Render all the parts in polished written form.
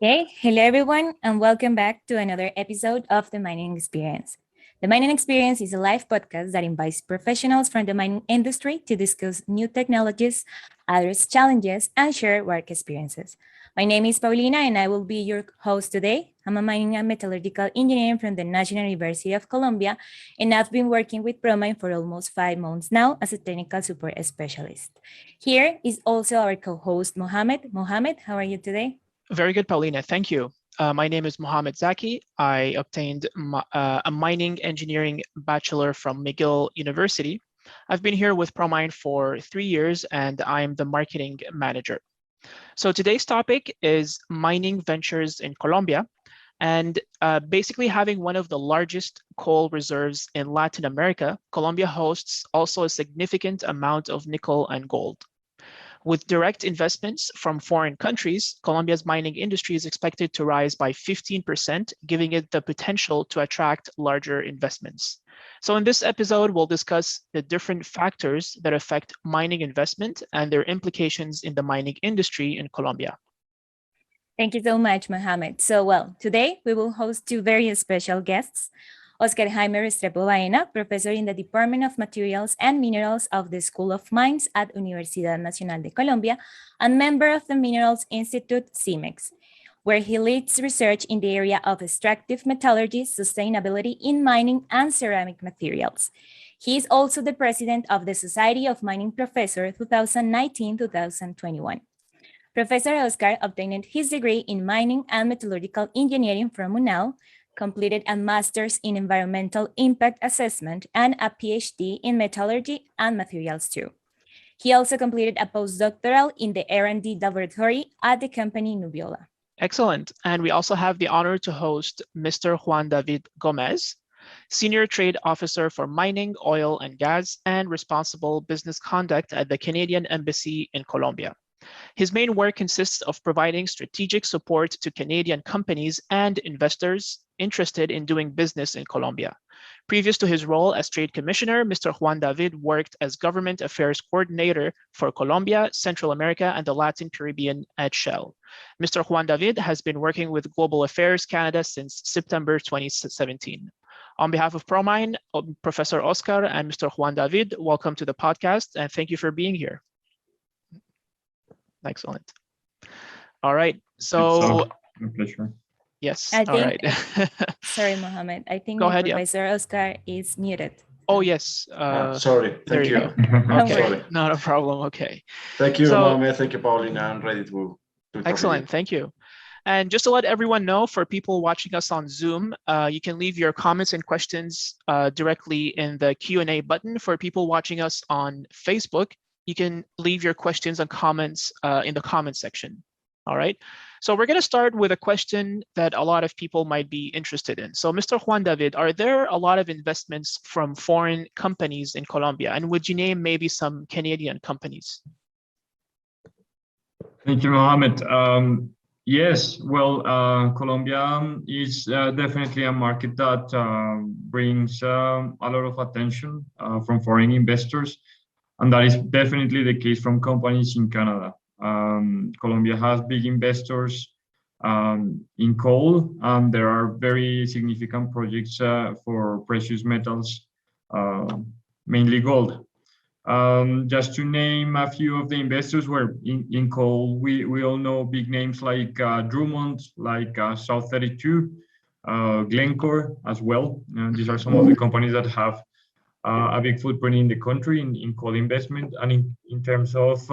Okay, hello everyone, and welcome back to another episode of The Mining Experience. The Mining Experience is a live podcast that invites professionals from the mining industry to discuss new technologies, address challenges, and share work experiences. My name is Paulina, and I will be your host today. I'm a mining and metallurgical engineer from the National University of Colombia, and I've been working with ProMine for almost 5 months now as a technical support specialist. Here is also our co-host, Mohammed. Mohammed, how are you today? Very good, Paulina. Thank you. My name is Mohammed Zaki. I obtained a mining engineering bachelor from McGill University. I've been here with ProMine for 3 years, and I'm the marketing manager. So today's topic is mining ventures in Colombia, and basically having one of the largest coal reserves in Latin America, Colombia hosts also a significant amount of nickel and gold. With direct investments from foreign countries, Colombia's mining industry is expected to rise by 15%, giving it the potential to attract larger investments. So in this episode, we'll discuss the different factors that affect mining investment and their implications in the mining industry in Colombia. Thank you so much, Mohammed. Today we will host two very special guests. Oscar Jaime Restrepo Baena, professor in the Department of Materials and Minerals of the School of Mines at Universidad Nacional de Colombia, and member of the Minerals Institute, CIMEX, where he leads research in the area of extractive metallurgy, sustainability in mining, and ceramic materials. He is also the president of the Society of Mining Professors 2019-2021. Professor Oscar obtained his degree in mining and metallurgical engineering from UNAL, completed a master's in environmental impact assessment and a PhD in metallurgy and materials too. He also completed a postdoctoral in the R&D laboratory at the company Nubiola. Excellent. And we also have the honor to host Mr. Juan David Gómez, Senior Trade Officer for Mining, Oil and Gas, and Responsible Business Conduct at the Canadian Embassy in Colombia. His main work consists of providing strategic support to Canadian companies and investors interested in doing business in Colombia. Previous to his role as Trade Commissioner, Mr. Juan David worked as Government Affairs Coordinator for Colombia, Central America, and the Latin Caribbean at Shell. Mr. Juan David has been working with Global Affairs Canada since September 2017. On behalf of ProMine, Professor Oscar and Mr. Juan David, welcome to the podcast, and thank you for being here. Excellent. All right. So, my pleasure. Yes. Sorry, Mohammed. I think Professor Oscar is muted. Oh, yes. Sorry. Thank you. Okay. Not a problem. Okay. Thank you, Mohammed. Thank you, Paulina. I'm ready to excellent. Thank you. And just to let everyone know, for people watching us on Zoom, you can leave your comments and questions directly in the Q&A button. For people watching us on Facebook, you can leave your questions and comments in the comment section. All right. So we're going to start with a question that a lot of people might be interested in. So Mr. Juan David, are there a lot of investments from foreign companies in Colombia? And would you name maybe some Canadian companies? Thank you, Mohammed. Yes, well, Colombia is definitely a market that brings a lot of attention from foreign investors. And that is definitely the case from companies in Canada. Colombia has big investors in coal, and there are very significant projects for precious metals, mainly gold. Just to name a few of the investors where in coal, we all know big names like Drummond, like South 32, Glencore as well. These are some of the companies that have a big footprint in the country in coal investment. And in terms of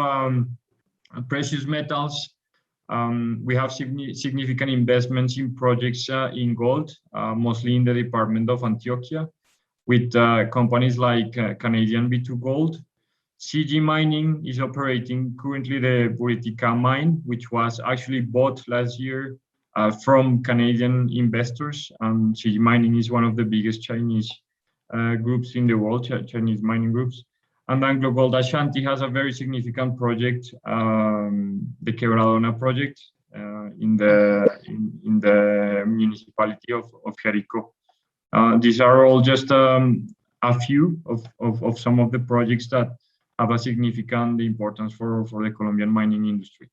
precious metals, we have significant investments in projects in gold, mostly in the Department of Antioquia, with companies like Canadian B2 Gold. CG Mining is operating currently the Buritica mine, which was actually bought last year from Canadian investors. And CG Mining is one of the biggest Chinese groups in the world, Chinese mining groups. And Anglo Gold Ashanti has a very significant project, the Quebradona project in the municipality of Jerico. These are all just a few of some of the projects that have a significant importance for the Colombian mining industry.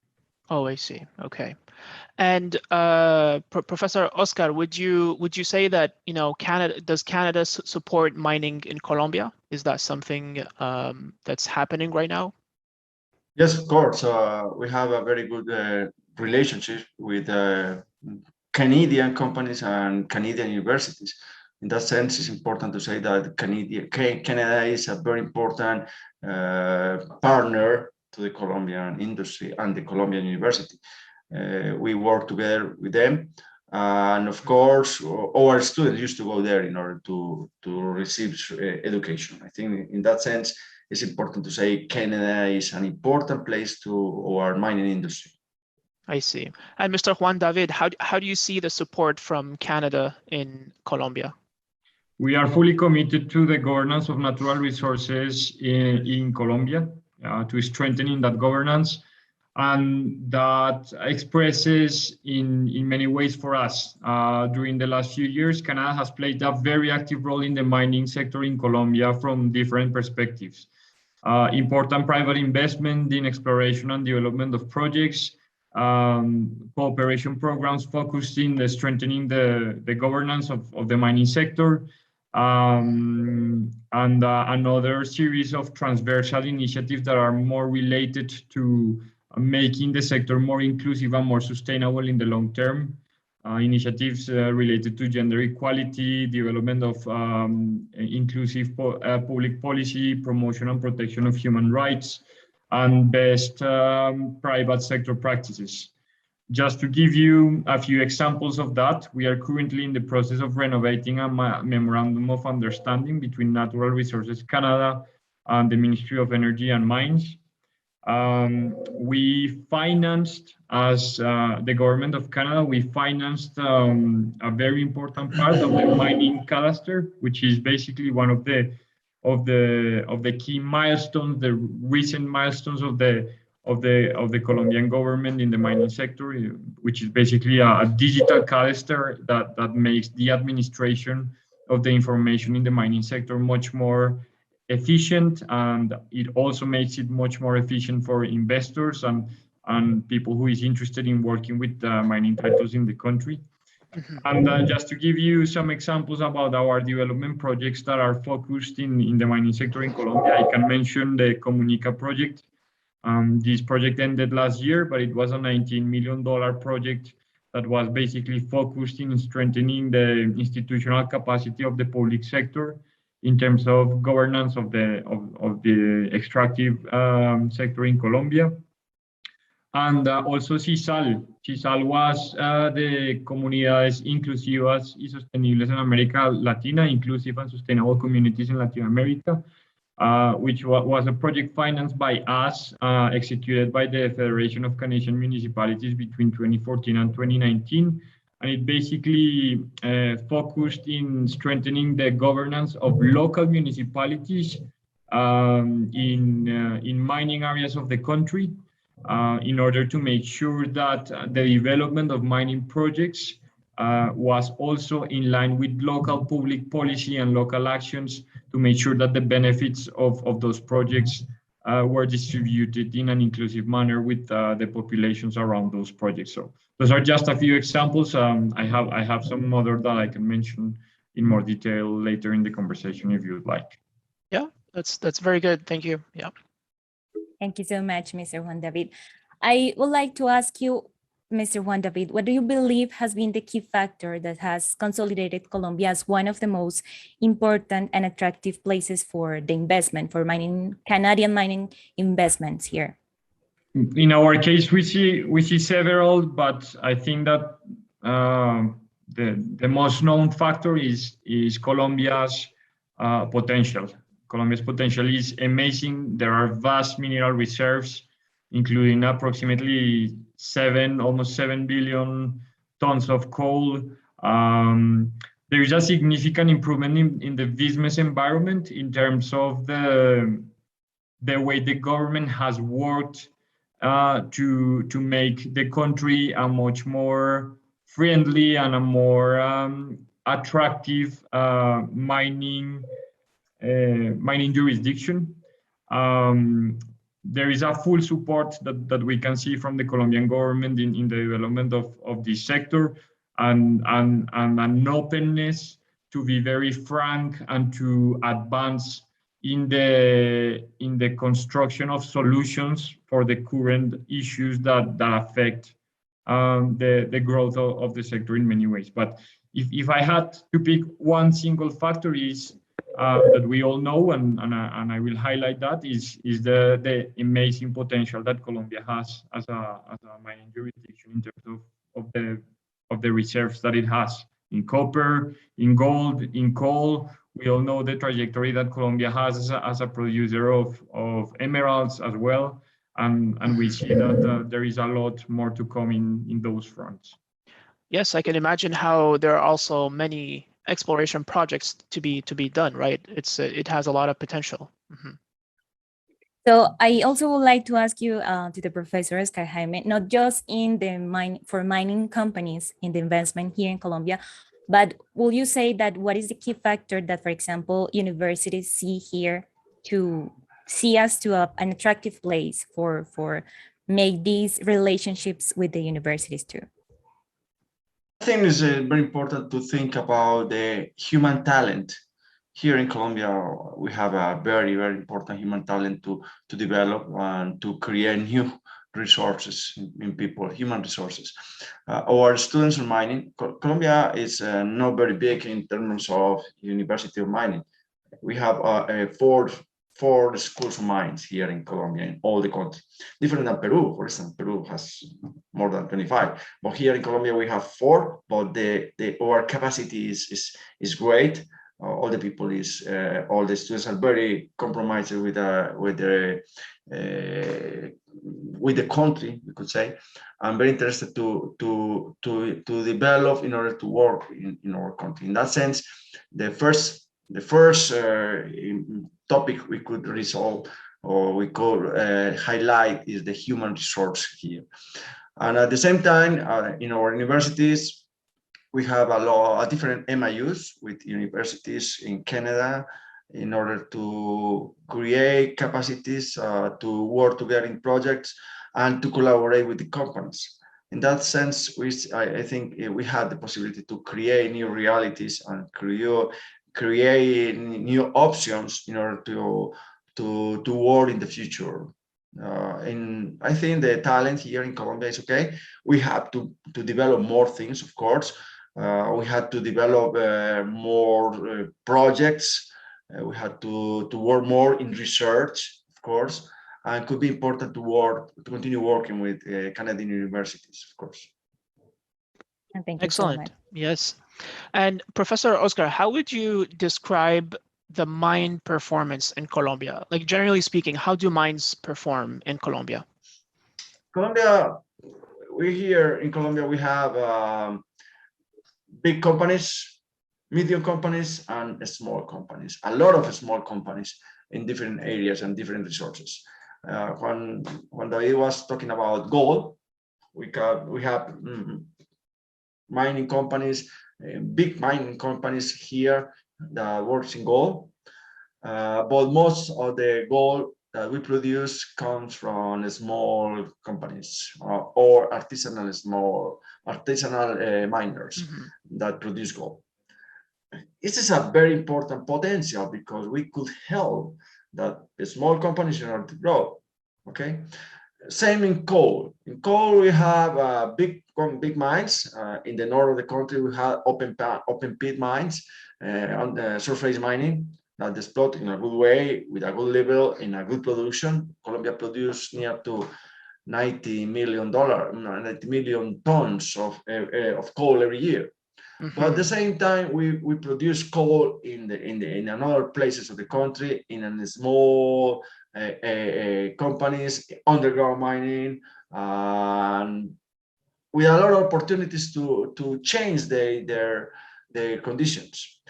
Oh, I see. Okay. And Professor Oscar, would you say that does Canada support mining in Colombia? Is that something that's happening right now? Yes, of course. We have a very good relationship with Canadian companies and Canadian universities. In that sense, it's important to say that Canada is a very important partner to the Colombian industry and the Colombian university. We work together with them. And of course, our students used to go there in order to receive education. I think in that sense, it's important to say Canada is an important place to our mining industry. I see. And Mr. Juan David, how do you see the support from Canada in Colombia? We are fully committed to the governance of natural resources in Colombia, to strengthening that governance. And that expresses in many ways for us. During the last few years, Canada has played a very active role in the mining sector in Colombia from different perspectives. Important private investment in exploration and development of projects, cooperation programs focused in the strengthening the governance of the mining sector, and another series of transversal initiatives that are more related to making the sector more inclusive and more sustainable in the long term. Initiatives related to gender equality, development of inclusive public policy, promotion and protection of human rights, and best private sector practices. Just to give you a few examples of that, we are currently in the process of renovating a memorandum of understanding between Natural Resources Canada and the Ministry of Energy and Mines. We financed, as the government of Canada, we financed a very important part of the mining cadastre, which is basically one of the key milestones, the recent milestones of the Colombian government in the mining sector, which is basically a digital cadastre that makes the administration of the information in the mining sector much more efficient, and it also makes it much more efficient for investors and people who is interested in working with mining titles in the country. And just to give you some examples about our development projects that are focused in the mining sector in Colombia, I can mention the Comunica project. This project ended last year, but it was a $19 million project that was basically focused in strengthening the institutional capacity of the public sector in terms of governance of the extractive sector in Colombia. And also CISAL. CISAL was the Comunidades Inclusivas y Sostenibles en América Latina, Inclusive and Sustainable Communities in Latin America, which was a project financed by us, executed by the Federation of Canadian Municipalities between 2014 and 2019. And it basically focused in strengthening the governance of local municipalities in mining areas of the country, in order to make sure that the development of mining projects was also in line with local public policy and local actions to make sure that the benefits of those projects were distributed in an inclusive manner with the populations around those projects. So those are just a few examples. I have some other that I can mention in more detail later in the conversation if you'd like. Yeah, that's very good. Thank you. Yeah. Thank you so much, Mr. Juan David. I would like to ask you, Mr. Juan David, what do you believe has been the key factor that has consolidated Colombia as one of the most important and attractive places for the investment, for Canadian mining investments here? In our case, we see several, but I think that the most known factor is Colombia's potential. Colombia's potential is amazing. There are vast mineral reserves, including approximately almost 7 billion tons of coal. There is a significant improvement in the business environment in terms of the way the government has worked to make the country a much more friendly and a more attractive mining jurisdiction. there is a full support that we can see from the Colombian government in the development of this sector, and an openness to be very frank and to advance in the construction of solutions for the current issues that affect the growth of the sector in many ways. But if I had to pick one single factor is that we all know, and I will highlight that, is the amazing potential that Colombia has as a mining jurisdiction in terms of the reserves that it has in copper, in gold, in coal. We all know the trajectory that Colombia has as a producer of emeralds as well, and we see that there is a lot more to come in those fronts. Yes, I can imagine how there are also many exploration projects to be done, right? It has a lot of potential. Mm-hmm. So I also would like to ask you, to the professor Oscar Jaime, not just in the mining companies in the investment here in Colombia, but will you say that what is the key factor that, for example, universities see here to see us to an attractive place for make these relationships with the universities too? I think it's very important to think about the human talent. Here in Colombia, we have a very, very important human talent to develop and to create new resources in people, human resources. Our students in mining, Colombia is not very big in terms of university of mining. We have four schools of mines here in Colombia, in all the country. Different than Peru, for instance. Peru has more than 25. But here in Colombia, we have 4, but our capacity is great. All the people all the students are very compromised with the country, we could say. I'm very interested to develop in order to work in our country. In that sense, the first topic we could resolve, or we could highlight, is the human resource here. And at the same time, in our universities, we have a lot of different MIUs with universities in Canada in order to create capacities to work together in projects and to collaborate with the companies. In that sense, I think we had the possibility to create new realities and create new options in order to work in the future. And I think the talent here in Colombia is okay. We have to develop more things, of course. We had to develop more projects. We had to work more in research, of course, and it could be important to continue working with Canadian universities, of course. And thank you Excellent. so much. Yes. And Professor Oscar, how would you describe the mine performance in Colombia? Like, generally speaking, how do mines perform in Colombia? Colombia, here in Colombia, we have big companies, medium companies, and small companies. A lot of small companies in different areas and different resources. When David was talking about gold, we have mining companies, big mining companies here that works in gold. But most of the gold that we produce comes from small companies or artisanal miners that produce gold. This is a very important potential because we could help that the small companies in order to grow. Okay, same in coal. In coal, we have big mines. In the north of the country, we have open pit mines on the surface mining that exploit in a good way, with a good level, in a good production. Colombia produced near to $90 million tons of coal every year. But at the same time, we produce coal in other places of the country, in small companies, underground mining, and with a lot of opportunities to change their conditions.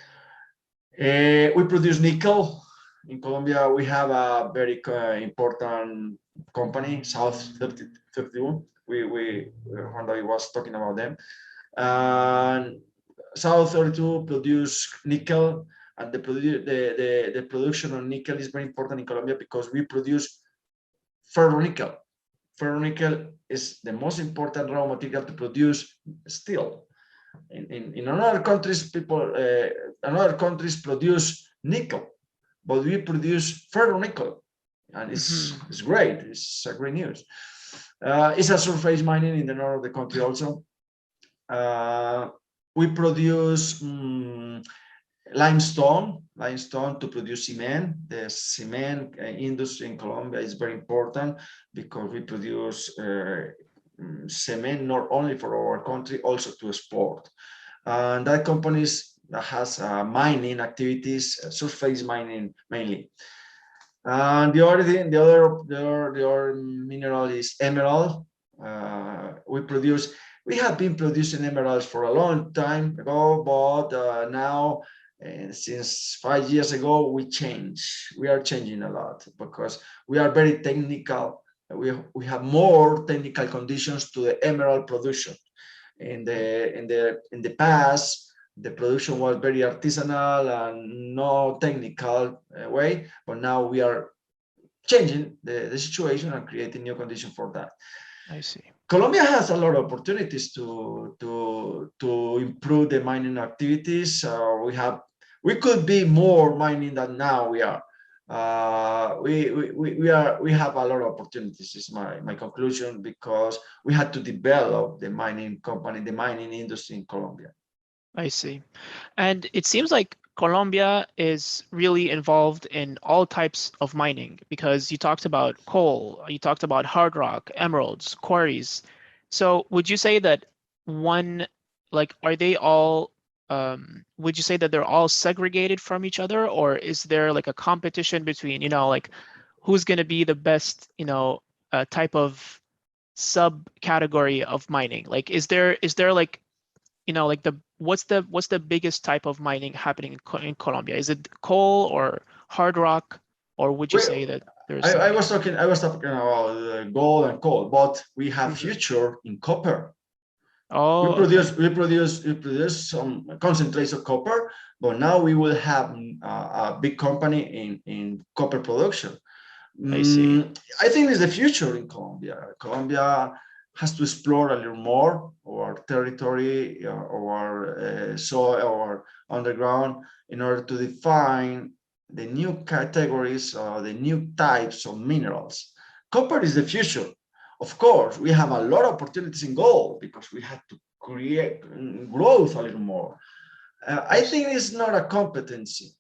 We produce nickel. In Colombia, we have a very important company, South 31. Juan David was talking about them. And South 32 produce nickel, and the production of nickel is very important in Colombia because we produce ferronickel. Ferronickel is the most important raw material to produce steel. In other countries, other countries produce nickel, but we produce ferronickel, and it's great. It's great news. It's a surface mining in the north of the country also. We produce limestone to produce cement. The cement industry in Colombia is very important because we produce cement not only for our country, also to export. And that companies that has mining activities, surface mining mainly. And the other thing, the other mineral is emerald. We have been producing emeralds for a long time ago, but now, since 5 years ago, we are changing a lot because we are very technical. We have more technical conditions to the emerald production. In the past, the production was very artisanal and no technical way, but now we are changing the situation and creating new conditions for that. I see. Colombia has a lot of opportunities to improve the mining activities. We could be more mining than now we are. We have a lot of opportunities, is my conclusion, because we had to develop the mining company, the mining industry in Colombia. I see. And it seems like Colombia is really involved in all types of mining, because you talked about coal, you talked about hard rock, emeralds, quarries. So would you say that are they all, would you say that they're all segregated from each other, or is there like a competition between, like who's going to be the best, type of subcategory of mining? Like, is there like, what's the biggest type of mining happening in Colombia? Is it coal or hard rock, or would you say that there's? I was talking about gold and coal, but we have future in copper. Oh, we produce some concentrates of copper, but now we will have a big company in copper production. I see. I think it's the future in Colombia. Colombia has to explore a little more our territory, our soil, our underground, in order to define the new categories or the new types of minerals. Copper is the future. Of course, we have a lot of opportunities in gold because we have to create growth a little more. I think it's not a competence.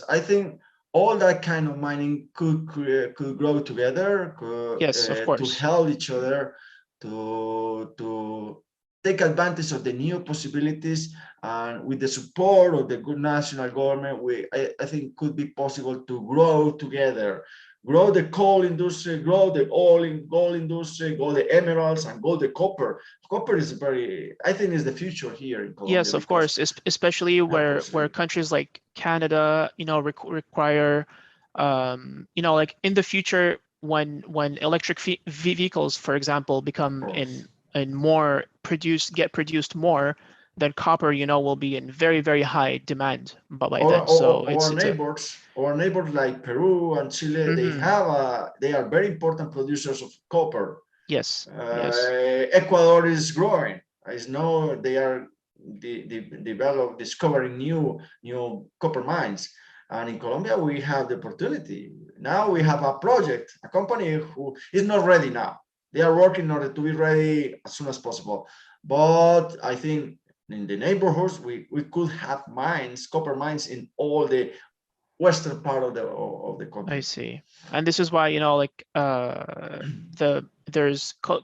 I think all that kind of mining could grow together, yes, of course, to help each other, to take advantage of the new possibilities, and with the support of the good national government, I think could be possible to grow together, grow the coal industry, grow the gold industry, grow the emeralds, and grow the copper. Copper is I think is the future here in Colombia. Yes, of course, especially where countries like Canada, require, like in the future, when electric vehicles, for example, become get produced more, then copper, will be in very, very high demand by then. So our neighbors like Peru and Chile, they are very important producers of copper. Yes. Ecuador is growing. I know they are discovering new copper mines. And in Colombia, we have the opportunity. Now we have a project, a company who is not ready now. They are working in order to be ready as soon as possible. But I think in the neighborhoods, we could have copper mines in all the western part of the country. I see. And this is why,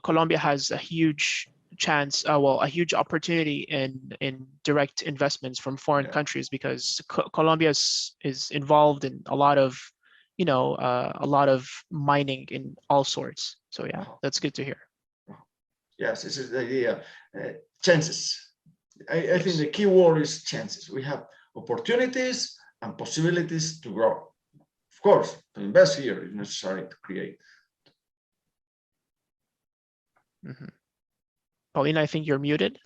Colombia has a huge chance, a huge opportunity in direct investments from foreign countries, because Colombia is involved in a lot of mining in all sorts. So yeah, that's good to hear. Yes, this is the idea. Chances. I think the key word is chances. We have opportunities and possibilities to grow. Of course, to invest here is necessary to create. Paulina, I think you're muted.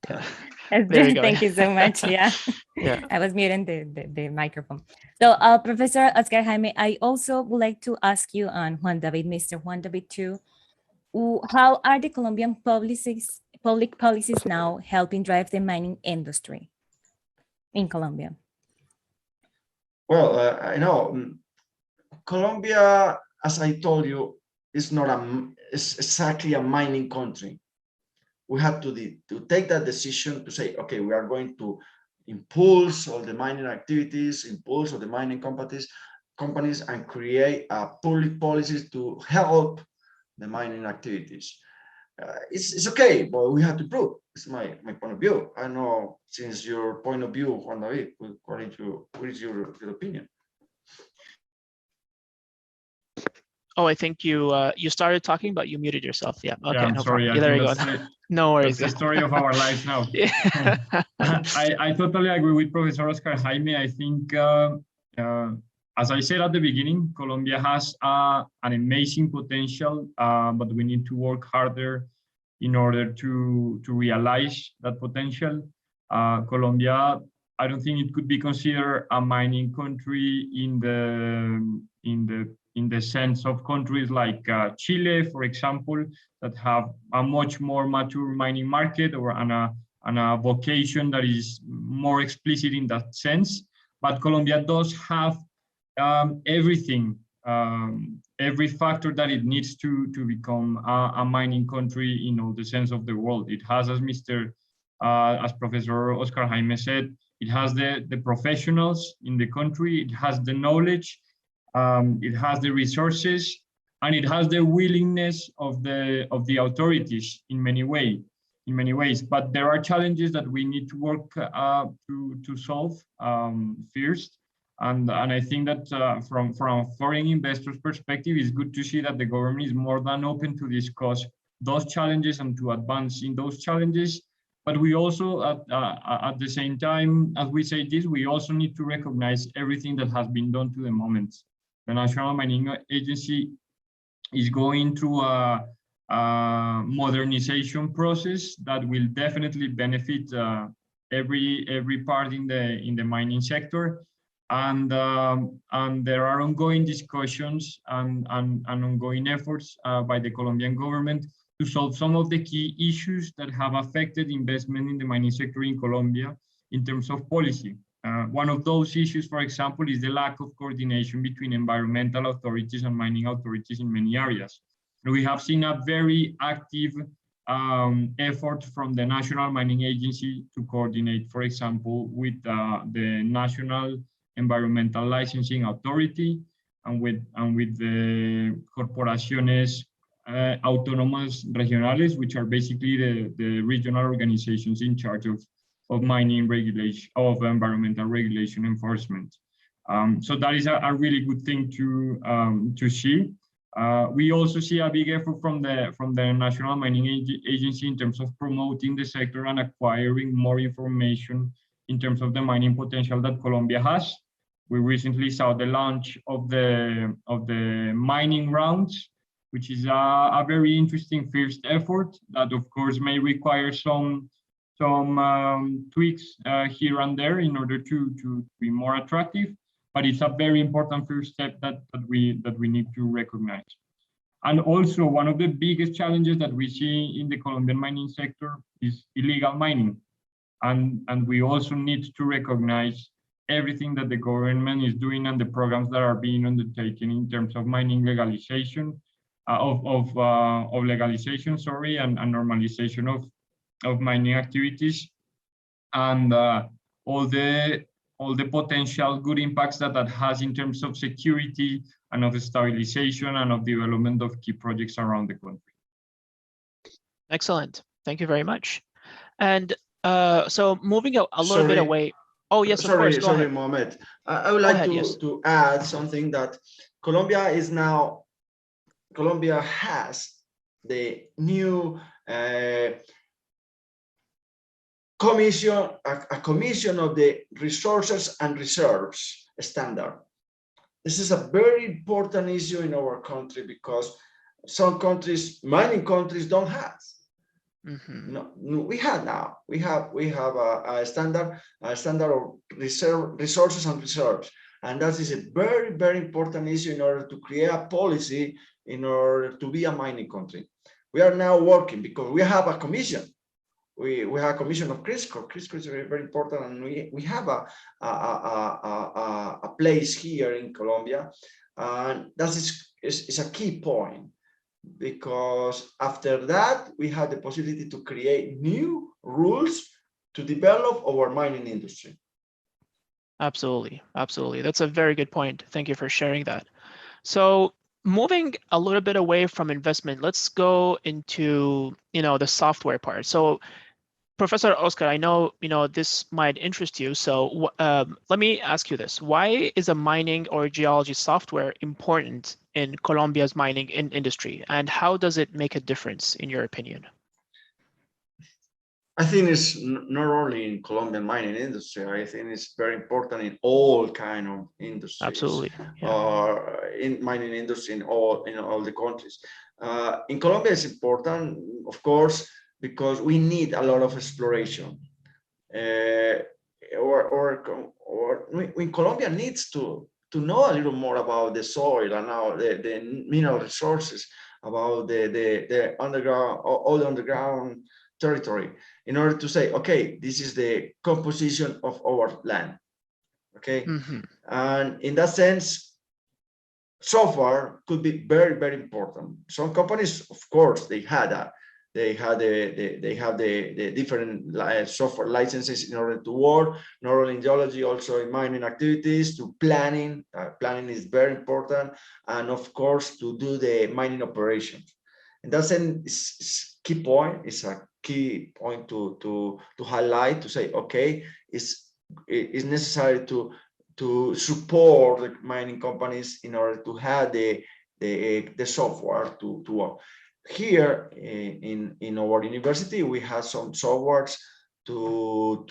There you go. Thank you so much. Yeah. Yeah. I was muting the microphone. So, Professor Oscar Jaime, I also would like to ask you on Juan David, Mr. Juan David too. How are the Colombian public policies now helping drive the mining industry in Colombia? Well, I know Colombia, as I told you, is not it's exactly a mining country. We had to take that decision to say, okay, we are going to impulse all the mining activities, impulse all the mining companies, and create public policies to help the mining activities. It's okay, but we have to prove. It's my point of view. I know, since your point of view, Juan David, what is your opinion? Oh, I think you you started talking, but you muted yourself. Yeah. Okay. Yeah, I'm no sorry. problem. Yeah, there you go. No worries. That's the story of our lives now. Yeah. I totally agree with Professor Oscar Jaime. I think, as I said at the beginning, Colombia has an amazing potential, but we need to work harder in order to realize that potential. Colombia, I don't think it could be considered a mining country in the sense of countries like Chile, for example, that have a much more mature mining market and a vocation that is more explicit in that sense. But Colombia does have everything, every factor that it needs to become a mining country in all the sense of the word. It has, as Professor Oscar Jaime said, it has the professionals in the country, it has the knowledge, it has the resources, and it has the willingness of the authorities in many ways. But there are challenges that we need to work to solve first. And I think that from a foreign investor's perspective, it's good to see that the government is more than open to discuss those challenges and to advance in those challenges. But we also, at the same time, as we say this, we also need to recognize everything that has been done to the moment. The National Mining Agency is going through a modernization process that will definitely benefit every part in the mining sector. And there are ongoing discussions and ongoing efforts by the Colombian government to solve some of the key issues that have affected investment in the mining sector in Colombia in terms of policy. One of those issues, for example, is the lack of coordination between environmental authorities and mining authorities in many areas. And we have seen a very active effort from the National Mining Agency to coordinate, for example, with the National Environmental Licensing Authority and with the Corporaciones Autónomas Regionales, which are basically the regional organizations in charge of mining regulation, of environmental regulation enforcement. So that is a really good thing to see. We also see a big effort from the National Mining Agency in terms of promoting the sector and acquiring more information in terms of the mining potential that Colombia has. We recently saw the launch of the mining rounds, which is a very interesting first effort that, of course, may require some tweaks here and there in order to be more attractive, but it's a very important first step that we need to recognize. And also, one of the biggest challenges that we see in the Colombian mining sector is illegal mining, and we also need to recognize everything that the government is doing and the programs that are being undertaken in terms of mining legalization, of legalization, sorry, and normalization of mining activities, and all the potential good impacts that has in terms of security and of stabilization and of development of key projects around the country. Excellent. Thank you very much. And so moving a little bit away. Oh, yes, of course. Sorry, Mohamed. I would like to add something that Colombia has the new commission of the resources and reserves standard. This is a very important issue in our country because some countries, mining countries, don't have. Mm-hmm. No, we have now. We have a standard of resources and reserves, and that is a very, very important issue in order to create a policy in order to be a mining country. We are now working because we have a commission. We have a commission of CRISCO. CRISCO is very, very important, and we have a place here in Colombia, and that is a key point, because after that we had the possibility to create new rules to develop our mining industry. Absolutely, absolutely. That's a very good point. Thank you for sharing that. So moving a little bit away from investment, let's go into, the software part. So Professor Oscar, I know, this might interest you. So let me ask you this. Why is a mining or geology software important in Colombia's mining industry? And how does it make a difference, in your opinion? I think it's not only in Colombian mining industry. I think it's very important in all kind of industries. Absolutely. Or in mining industry in all the countries. In Colombia, it's important, of course, because we need a lot of exploration. When Colombia needs to know a little more about the soil and now the mineral resources, about the underground, all the underground territory, in order to say, okay, this is the composition of our land. Okay. Mm-hmm. And in that sense, software could be very, very important. Some companies, of course, they have the different software licenses in order to work, not only in geology, also in mining activities, to planning. Planning is very important, and of course, to do the mining operations. And that's a key point. It's a key point to highlight, to say, okay, it's necessary to support the mining companies in order to have the software to work. Here in our university, we have some softwares to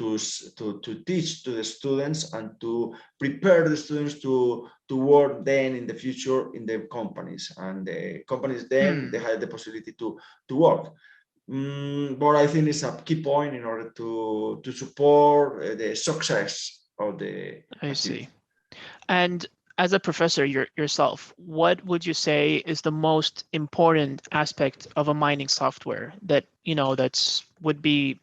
teach to the students and to prepare the students to work then in the future in the companies, and the companies then they have the possibility to work. But I think it's a key point in order to support the success of the I see. And as a professor yourself, what would you say is the most important aspect of a mining software that, that's would be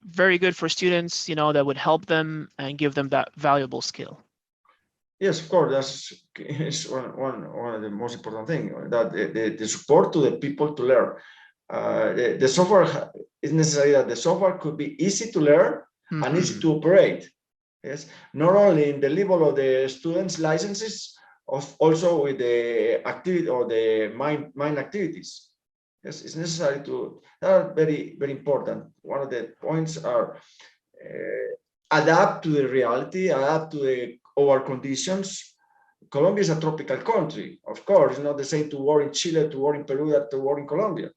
very good for students, that would help them and give them that valuable skill? Yes, of course, that's one of the most important things, that the support to the people to learn. The software is necessary that the software could be easy to learn and easy to operate. Yes, not only in the level of the students' licenses, also with the activity or the mine activities. Yes, it's necessary to. That are very, very important. One of the points are adapt to the reality, adapt to our conditions. Colombia is a tropical country. Of course, it's not the same to work in Chile, to work in Peru, that to work in Colombia.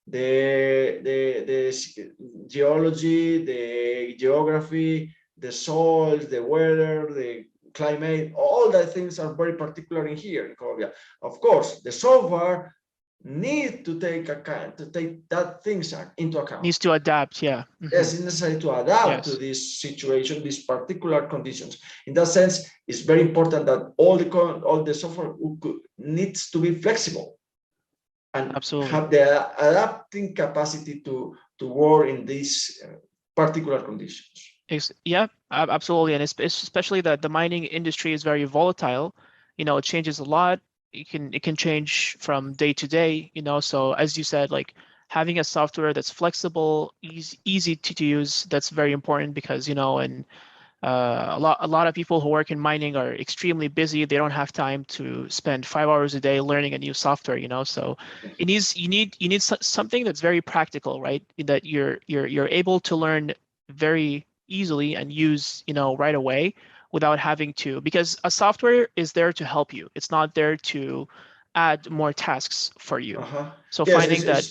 The geology, the geography, the soils, the weather, the climate, all the things are very particular in here in Colombia. Of course, the software needs to take that things into account. Needs to adapt, yeah. Yes, it's necessary to adapt to this situation, these particular conditions. In that sense, it's very important that all the software needs to be flexible and have the adapting capacity to work in these particular conditions. Yeah, absolutely. And especially that the mining industry is very volatile. It changes a lot. It can change from day to day, so as you said, like having a software that's flexible, easy to use, that's very important, because, and a lot of people who work in mining are extremely busy. They don't have time to spend 5 hours a day learning a new software, so you need something that's very practical, right? That you're able to learn very easily and use, right away, without having to, because a software is there to help you. It's not there to add more tasks for you. So yes, finding that,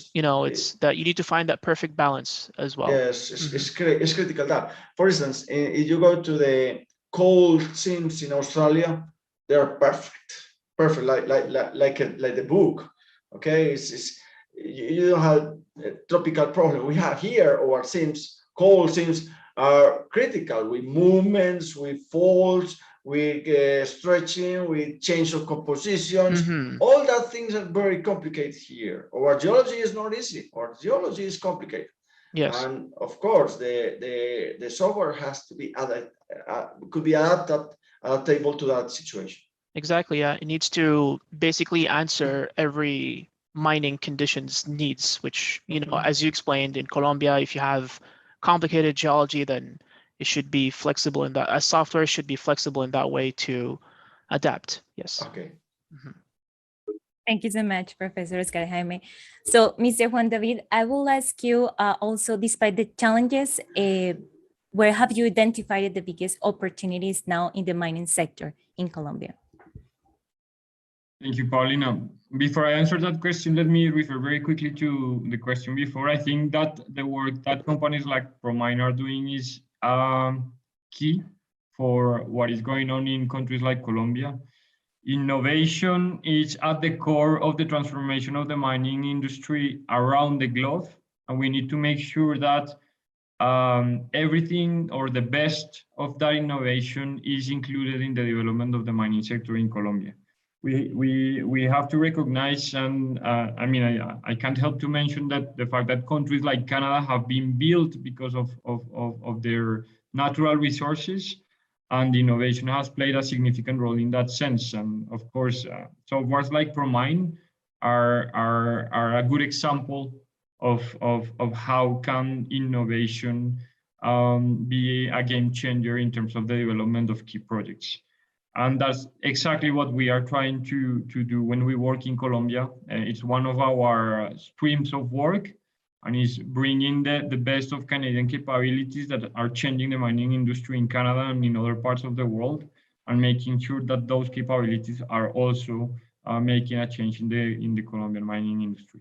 it's that you need to find that perfect balance as well. Yes, it's critical that. For instance, if you go to the coal seams in Australia, they are perfect, like the book. Okay, you don't have a tropical problem we have here. Our seams, coal seams are critical with movements, with faults, with stretching, with change of compositions. All that things are very complicated here. Our geology is not easy. Our geology is complicated. Yes. And of course, the software has to be could be adaptable to that situation. Exactly. Yeah, it needs to basically answer every mining conditions needs, which, you know, as you explained in Colombia, if you have complicated geology, then it should be flexible in that. A software should be flexible in that way to adapt. Yes. Okay. Thank you so much, Professor Oscar Jaime. So, Mr. Juan David, I will ask you also, despite the challenges, where have you identified the biggest opportunities now in the mining sector in Colombia? Thank you, Paulina. Before I answer that question, let me refer very quickly to the question before. I think that the work that companies like ProMine are doing is key for what is going on in countries like Colombia. Innovation is at the core of the transformation of the mining industry around the globe, and we need to make sure that everything or the best of that innovation is included in the development of the mining sector in Colombia. We have to recognize, and I mean, I can't help to mention that the fact that countries like Canada have been built because of their natural resources, and innovation has played a significant role in that sense. And of course, softwares like ProMine are a good example of how can innovation be a game changer in terms of the development of key projects. And that's exactly what we are trying to do when we work in Colombia. It's one of our streams of work, and is bringing the best of Canadian capabilities that are changing the mining industry in Canada and in other parts of the world, and making sure that those capabilities are also making a change in the Colombian mining industry.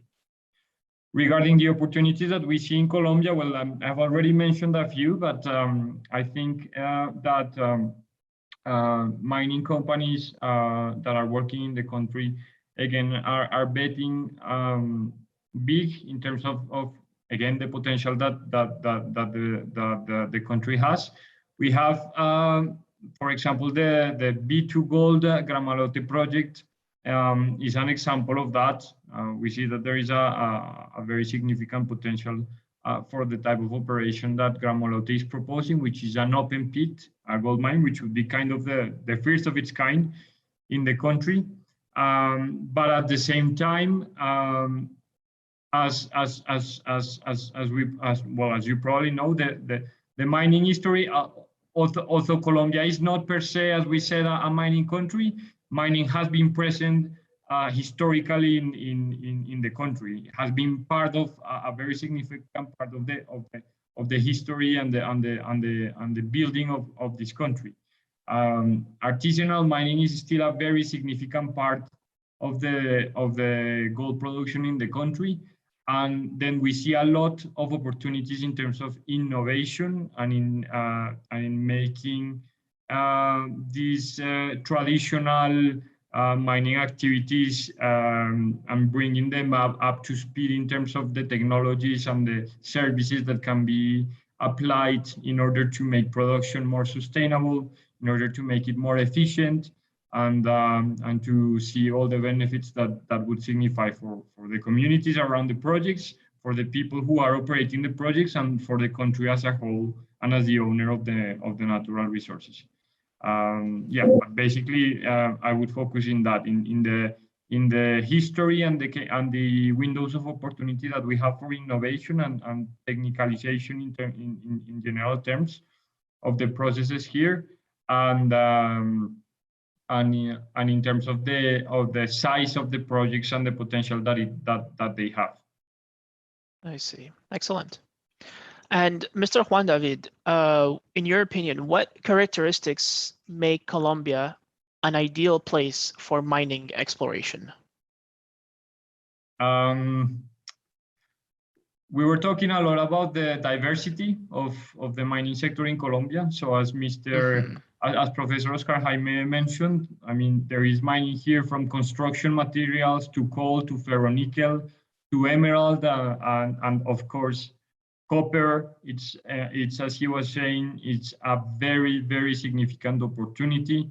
Regarding the opportunities that we see in Colombia, well, I've already mentioned a few, but I think that mining companies that are working in the country, again, are betting big in terms of again, the potential that the country has. We have, for example, the B2 Gold Gramalote project is an example of that. We see that there is a very significant potential for the type of operation that Gramalote is proposing, which is an open pit, a gold mine, which would be kind of the first of its kind in the country. But at the same time, as you probably know, the mining history, although Colombia is not per se, as we said, a mining country, mining has been present historically in the country. It has been part of a very significant part of the history and the building of this country. Artisanal mining is still a very significant part of the gold production in the country. And then we see a lot of opportunities in terms of innovation and in making these traditional mining activities and bringing them up to speed in terms of the technologies and the services that can be applied in order to make production more sustainable, in order to make it more efficient, and to see all the benefits that would signify for the communities around the projects, for the people who are operating the projects, and for the country as a whole, and as the owner of the natural resources. Yeah, but basically, I would focus in that, in the history and the windows of opportunity that we have for innovation and technicalization in general terms of the processes here, and in terms of the size of the projects and the potential that they have. I see. Excellent. And Mr. Juan David, in your opinion, what characteristics make Colombia an ideal place for mining exploration? We were talking a lot about the diversity of the mining sector in Colombia. So as as Professor Oscar Jaime mentioned, I mean, there is mining here from construction materials to coal to ferronickel emerald, and of course, copper. It's as he was saying, it's a very, very significant opportunity.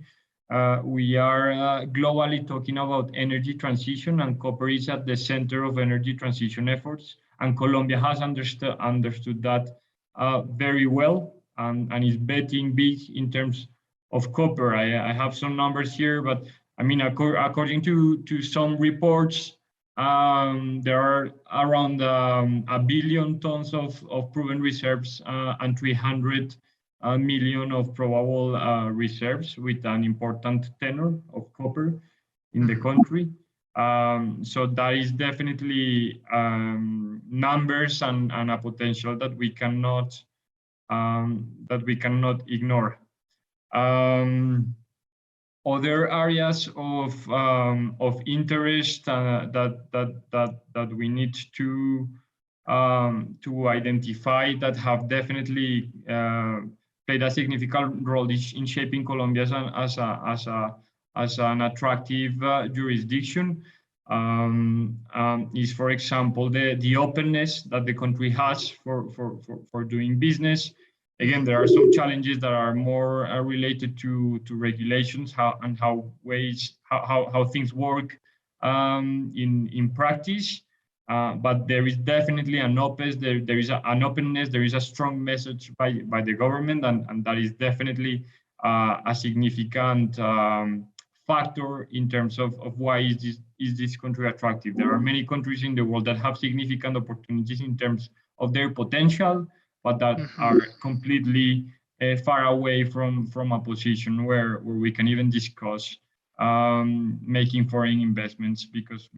We are globally talking about energy transition, and copper is at the center of energy transition efforts. And Colombia has understood that very well, and is betting big in terms of copper. I have some numbers here, but I mean, according to some reports, there are around 1 billion tons of proven reserves and 300 million of probable reserves, with an important tenor of copper in the country. So that is definitely numbers and a potential that we cannot ignore. Other areas of interest that we need to identify that have definitely played a significant role in shaping Colombia as an attractive jurisdiction is, for example, the openness that the country has for doing business. Again, there are some challenges that are more related to regulations, how things work in practice. But there is definitely an openness. There is an openness. There is a strong message by the government, and that is definitely a significant factor in terms of why is this country attractive. There are many countries in the world that have significant opportunities in terms of their potential, but that are completely far away from a position where we can even discuss making foreign investments because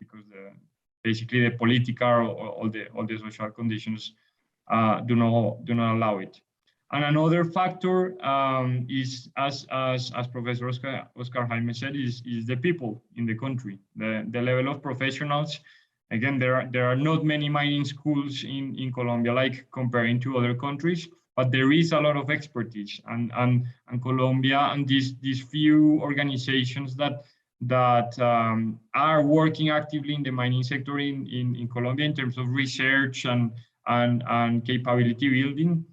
basically the political or all the social conditions do not allow it. And another factor is, as Professor Oscar Jaime said, is the people in the country, the level of professionals. Again, there are not many mining schools in Colombia, like comparing to other countries, but there is a lot of expertise, and Colombia and these few organizations that are working actively in the mining sector in Colombia in terms of research and capability building.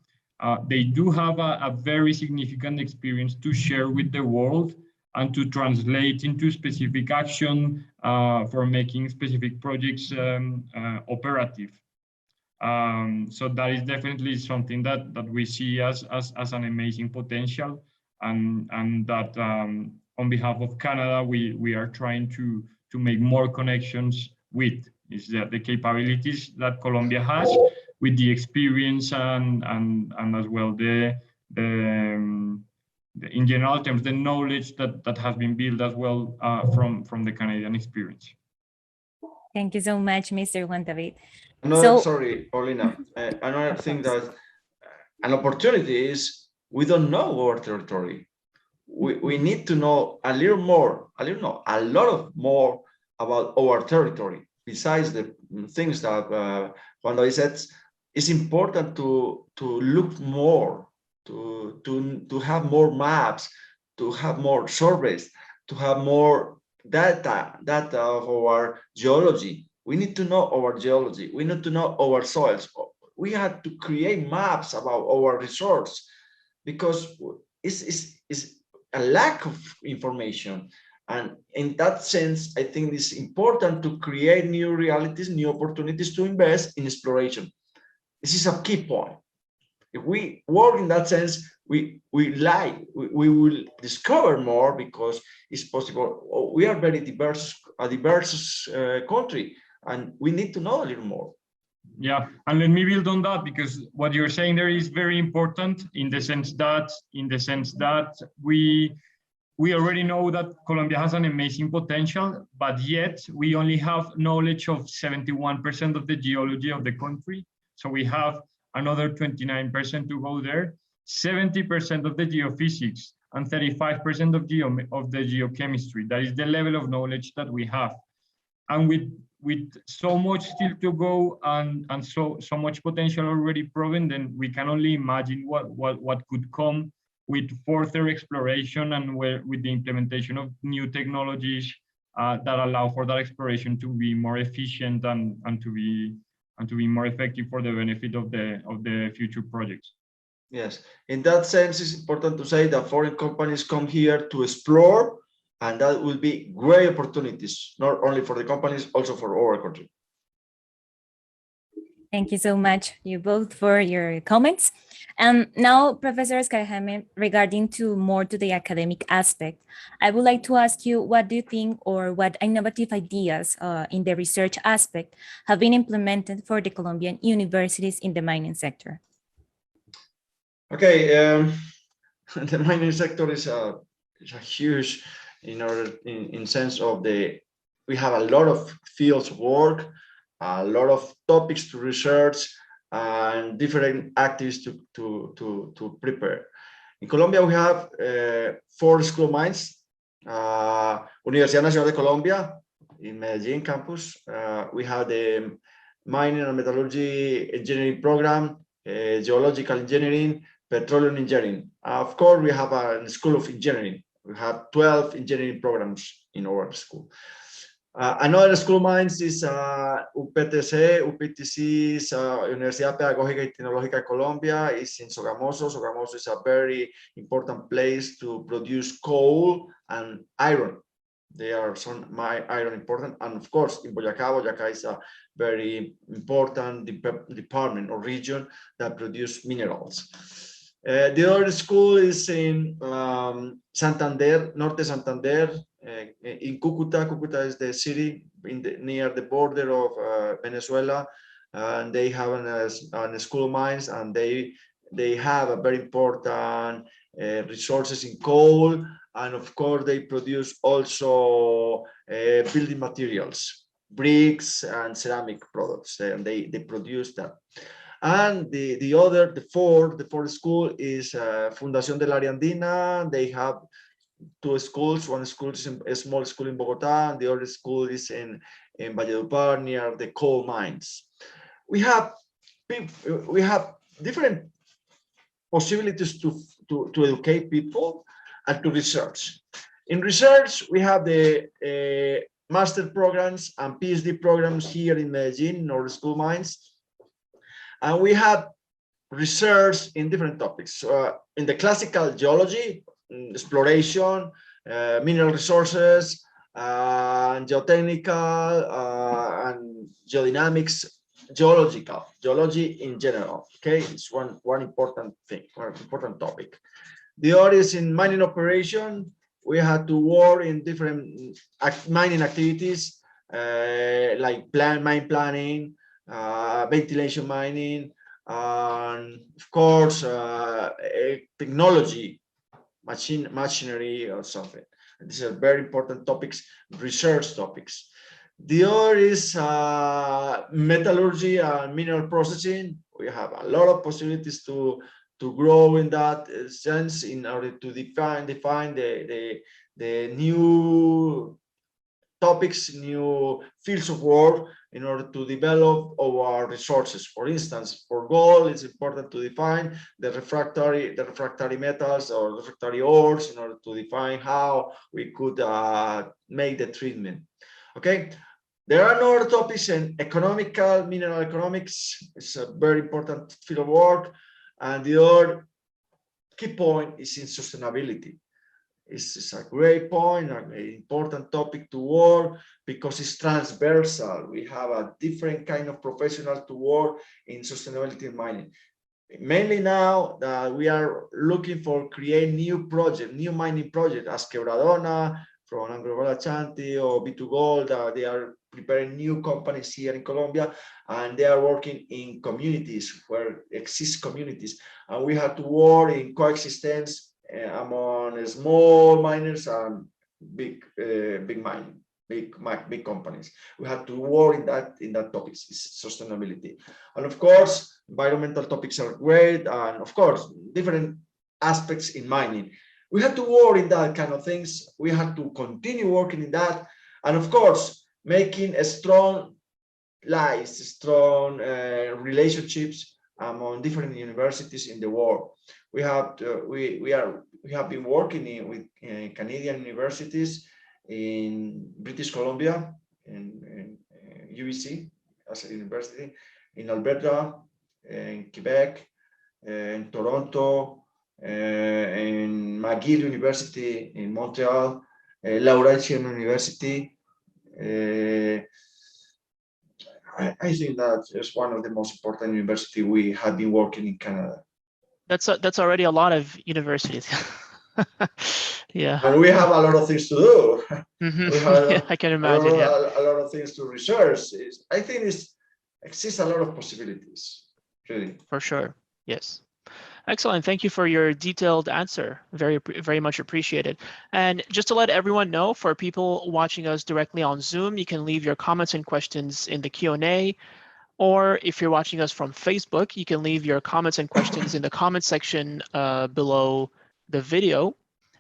They do have a very significant experience to share with the world and to translate into specific action for making specific projects operative. So that is definitely something that we see as an amazing potential, and that on behalf of Canada, we are trying to make more connections with is the capabilities that Colombia has, with the experience and as well the in general terms, the knowledge that has been built as well from the Canadian experience. Thank you so much, Mr. Juan David. Sorry, Paulina. Another thing that an opportunity is we don't know our territory. We need to know a lot more about our territory. Besides the things that Juan David said, it's important to look more, to have more maps, to have more surveys, to have more data of our geology. We need to know our geology. We need to know our soils. We have to create maps about our resource, because it's a lack of information. And in that sense, I think it's important to create new realities, new opportunities to invest in exploration. This is a key point. If we work in that sense, we will discover more, because it's possible. We are a diverse country, and we need to know a little more. Yeah, and let me build on that, because what you're saying there is very important in the sense that we already know that Colombia has an amazing potential, but yet we only have knowledge of 71% of the geology of the country. So we have another 29% to go there, 70% of the geophysics, and 35% of the geochemistry. That is the level of knowledge that we have. And with so much still to go and so much potential already proven, then we can only imagine what could come with further exploration and with the implementation of new technologies that allow for that exploration to be more efficient and to be more effective for the benefit of the future projects. Yes, in that sense, it's important to say that foreign companies come here to explore, and that will be great opportunities, not only for the companies, also for our country. Thank you so much, you both, for your comments. Now, Professor Oscar Jaime, regarding more to the academic aspect, I would like to ask you, what do you think, or what innovative ideas in the research aspect have been implemented for the Colombian universities in the mining sector? Okay, the mining sector is a huge, in sense of we have a lot of fields of work, a lot of topics to research, and different activities to prepare. In Colombia, we have 4 school mines. Universidad Nacional de Colombia in Medellin campus. We have the mining and metallurgy engineering program, geological engineering, petroleum engineering. Of course, we have a school of engineering. We have 12 engineering programs in our school. Another school of mines is UPTC. UPTC is Universidad Pedagógica y Tecnológica de Colombia. It's in Sogamoso. Sogamoso is a very important place to produce coal and iron. They are some iron important, and of course in Boyacá. Boyacá is a very important department or region that produce minerals. The other school is in Santander, Norte Santander, in Cúcuta. Cúcuta is the city near the border of Venezuela, and they have an school of mines, and they have a very important resources in coal, and of course they produce also building materials, bricks and ceramic products, and they produce that. And the fourth school is Fundación del Área Andina. They have 2 schools. One school is a small school in Bogotá, and the other school is in Valledupar near the coal mines. We have different possibilities to educate people and to research. In research, we have the master programs and PhD programs here in Medellin, in our school mines. And we have research in different topics. In the classical geology, exploration, mineral resources, and geotechnical, and geodynamics, geology in general. Okay, it's one important thing, one important topic. The other is in mining operation. We had to work in different mining activities, like mine planning, ventilation mining, and of course technology, machinery or something. These are very important topics, research topics. The other is metallurgy and mineral processing. We have a lot of possibilities to grow in that sense in order to define the new topics, new fields of work, in order to develop our resources. For instance, for gold, it's important to define the refractory metals or refractory ores in order to define how we could make the treatment. Okay, there are other topics in mineral economics. It's a very important field of work, and the other key point is in sustainability. It's a great point, an important topic to work, because it's transversal. We have a different kind of professionals to work in sustainability in mining. Mainly now that we are looking for create new project, new mining project, as Quebradona from Anglo Chanti or B2Gold. They are preparing new companies here in Colombia, and they are working in communities where exist communities, and we have to work in coexistence among small miners and big companies. We have to work in that topics, sustainability, and of course environmental topics are great, and of course different aspects in mining. We have to work in that kind of things. We have to continue working in that, and of course making a strong relationships among different universities in the world. We have been working with Canadian universities in British Columbia, in UBC as a university, in Alberta, in Quebec, in Toronto, in McGill University in Montreal, Laurentian University. I think that is one of the most important universities we have been working in Canada. That's already a lot of universities. Yeah. And we have a lot of things to do. Mm-hmm. We have Yeah, I can imagine. a lot of things to research. I think exists a lot of possibilities, really. For sure. Yes. Excellent. Thank you for your detailed answer. Very much appreciated. And just to let everyone know, for people watching us directly on Zoom, you can leave your comments and questions in the Q&A. Or if you're watching us from Facebook, you can leave your comments and questions in the comment section below the video,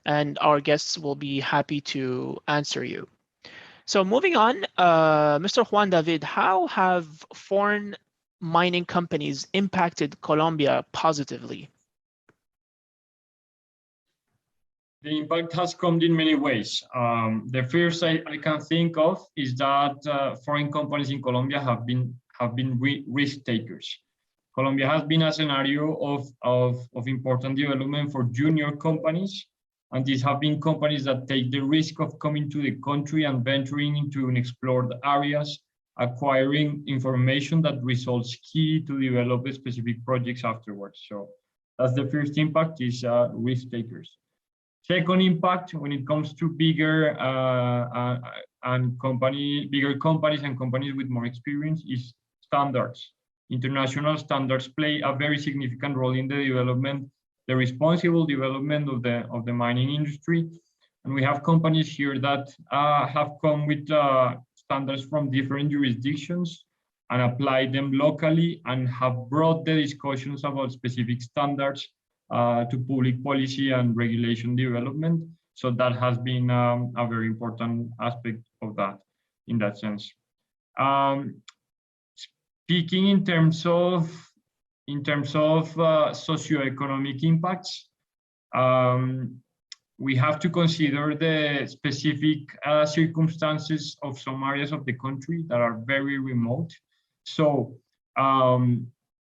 and our guests will be happy to answer you. So moving on, Mr. Juan David, how have foreign mining companies impacted Colombia positively? The impact has come in many ways. The first I can think of is that foreign companies in Colombia have been risk takers. Colombia has been a scenario of important development for junior companies, and these have been companies that take the risk of coming to the country and venturing into unexplored areas, acquiring information that results key to develop specific projects afterwards. So that's the first impact, is risk takers. Second impact, when it comes to bigger companies and companies with more experience, is standards. International standards play a very significant role in the responsible development of the mining industry. And we have companies here that have come with standards from different jurisdictions and applied them locally, and have brought the discussions about specific standards to public policy and regulation development. So that has been a very important aspect of that, in that sense. Speaking in terms of socioeconomic impacts, we have to consider the specific circumstances of some areas of the country that are very remote. So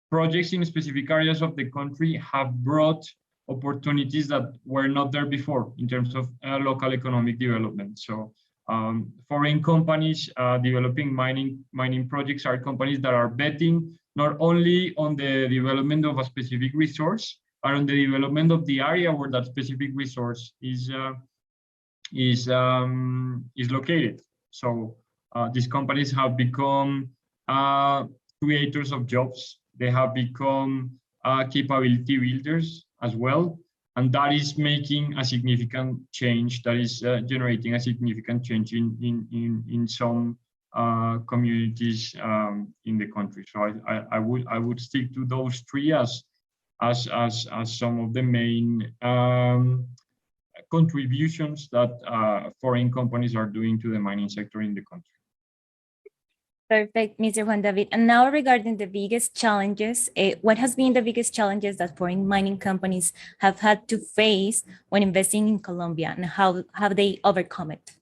projects in specific areas of the country have brought opportunities that were not there before in terms of local economic development. So foreign companies developing mining projects are companies that are betting not only on the development of a specific resource, but on the development of the area where that specific resource is located. So these companies have become creators of jobs. They have become capability builders as well. And that is making a significant change, that is generating a significant change in some communities in the country. So I would stick to those three as some of the main contributions that foreign companies are doing to the mining sector in the country. Perfect, Mr. Juan David. And now regarding the biggest challenges, what has been the biggest challenges that foreign mining companies have had to face when investing in Colombia, and how have they overcome it?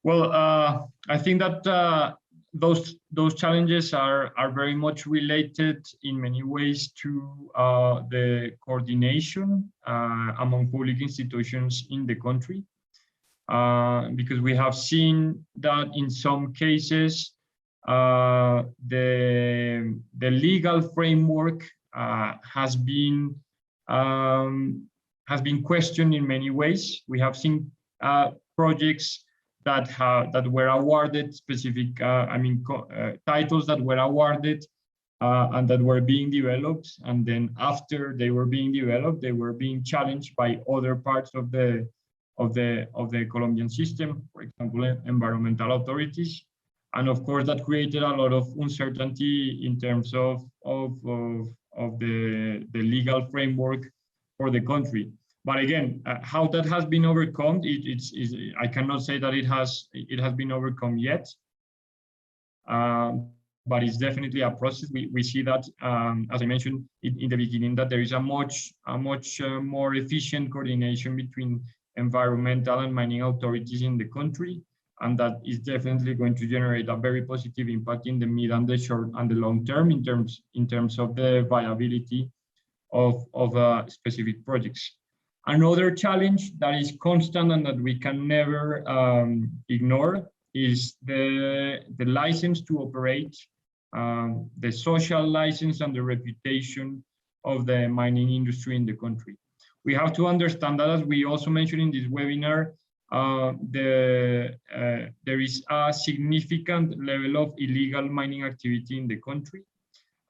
Well, I think that those challenges are very much related in many ways to the coordination among public institutions in the country. Because we have seen that in some cases, the legal framework has been questioned in many ways. We have seen projects that were awarded specific, titles that were awarded and that were being developed, and then after they were being developed, they were being challenged by other parts of the Colombian system, for example, environmental authorities. And of course, that created a lot of uncertainty in terms of the legal framework for the country. But again, how that has been overcome, I cannot say that it has been overcome yet. But it's definitely a process. We see that, as I mentioned in the beginning, that there is a much more efficient coordination between environmental and mining authorities in the country. And that is definitely going to generate a very positive impact in the mid and the short and the long term in terms of the viability of specific projects. Another challenge that is constant and that we can never ignore is the license to operate, the social license and the reputation of the mining industry in the country. We have to understand that, as we also mentioned in this webinar, there is a significant level of illegal mining activity in the country,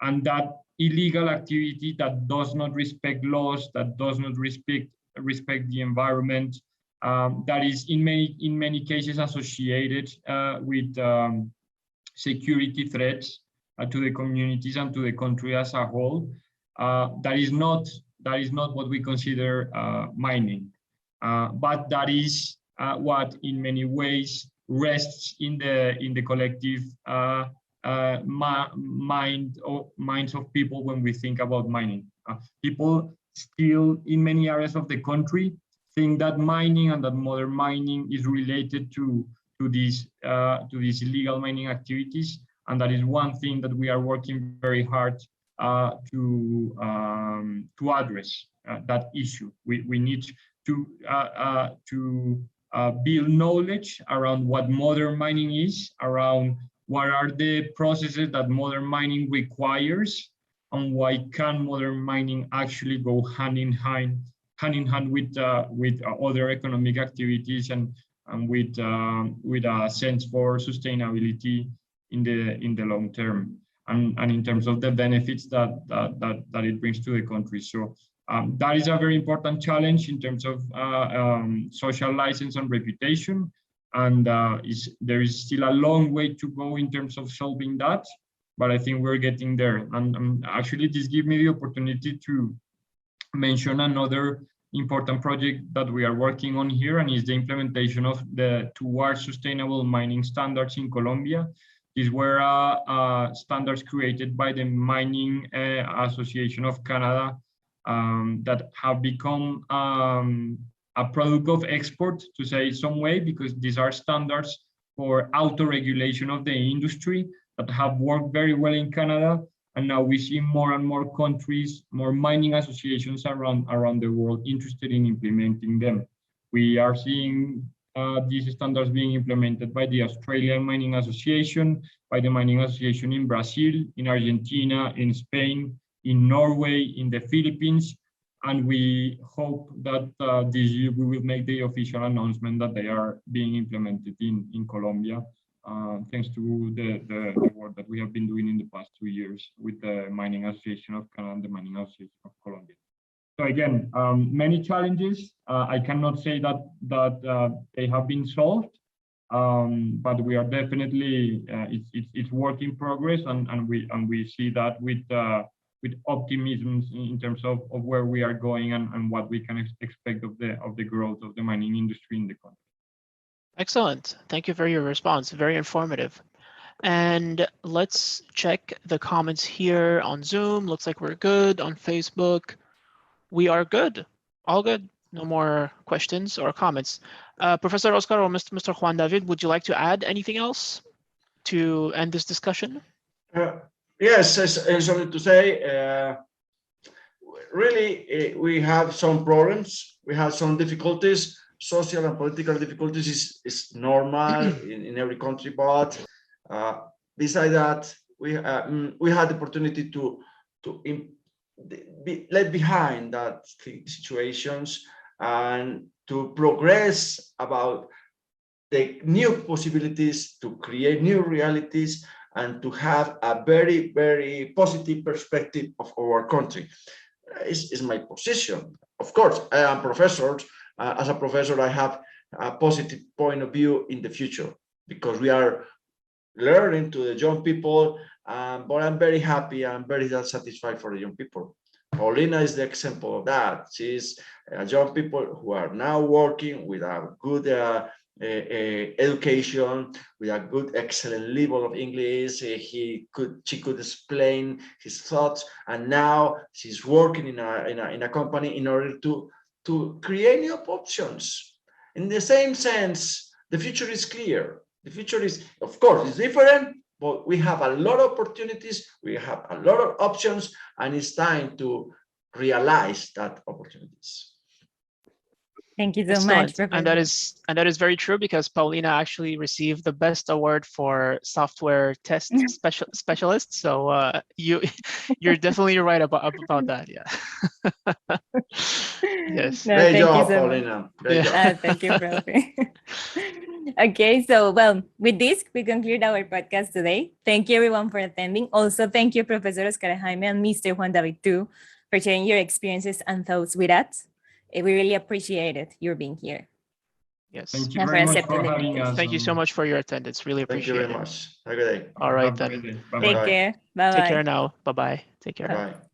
and that illegal activity that does not respect laws, that does not respect the environment, that is in many cases associated with security threats to the communities and to the country as a whole. That is not what we consider mining, but that is what in many ways rests in the collective minds of people when we think about mining. People still in many areas of the country think that mining and that modern mining is related to these illegal mining activities, and that is one thing that we are working very hard to address that issue. We need to build knowledge around what modern mining is, around what are the processes that modern mining requires, and why can modern mining actually go hand in hand with other economic activities and with a sense for sustainability in the long term, and in terms of the benefits that it brings to the country. So that is a very important challenge in terms of social license and reputation, and there is still a long way to go in terms of solving that, but I think we're getting there. And actually, this gives me the opportunity to mention another important project that we are working on here, and is the implementation of the Towards Sustainable Mining Standards in Colombia. These were standards created by the Mining Association of Canada that have become a product of export, to say it some way, because these are standards for auto-regulation of the industry that have worked very well in Canada. And now we see more and more countries, more mining associations around the world interested in implementing them. We are seeing these standards being implemented by the Australian Mining Association, by the Mining Association in Brazil, in Argentina, in Spain, in Norway, in the Philippines. And we hope that this year we will make the official announcement that they are being implemented in Colombia, thanks to the work that we have been doing in the past 2 years with the Mining Association of Canada and the Mining Association of Colombia. So again, many challenges. I cannot say that they have been solved, but we are definitely it's work in progress, and we see that with optimism in terms of where we are going and what we can expect of the growth of the mining industry in the country. Excellent. Thank you for your response. Very informative. And let's check the comments here on Zoom. Looks like we're good. On Facebook, we are good. All good. No more questions or comments. Professor Oscar or Mr. Juan David, would you like to add anything else to end this discussion? Yes, as I wanted to say, really, we have some problems. We have some difficulties. Social and political difficulties is normal in every country, but besides that, we had the opportunity to be left behind that situations and to progress about the new possibilities, to create new realities, and to have a very, very positive perspective of our country. Is my position. Of course, I am professor. As a professor, I have a positive point of view in the future because we are learning to the young people, but I'm very happy and very satisfied for the young people. Paulina is the example of that. She's young people who are now working with a good education, with a good, excellent level of English. She could explain his thoughts, and now she's working in a company in order to create new options. In the same sense, the future is clear. The future is, of course, it's different, but we have a lot of opportunities, we have a lot of options, and it's time to realize that opportunities. Thank you so Excellent. much, And that is very true, because Paulina actually received the best award for software test specialist. So you're definitely right about that. Yeah. Yes. No, Great thank you job, so much. Paulina. Great job. Thank you, Profe. Okay, so well, with this, we conclude our podcast today. Thank you everyone for attending. Also, thank you, Professor Oscar Jaime and Mr. Juan David too, for sharing your experiences and thoughts with us. We really appreciated your being here. Yes. Thank you And for very much accepting for the having invitation. us. Thank you so much for your attendance. Really Thank you appreciate very it. much. Have a good day. All right, Have a then. great day. Take Bye-bye. care. Bye-bye. Take care now. Bye-bye. Take care. Bye.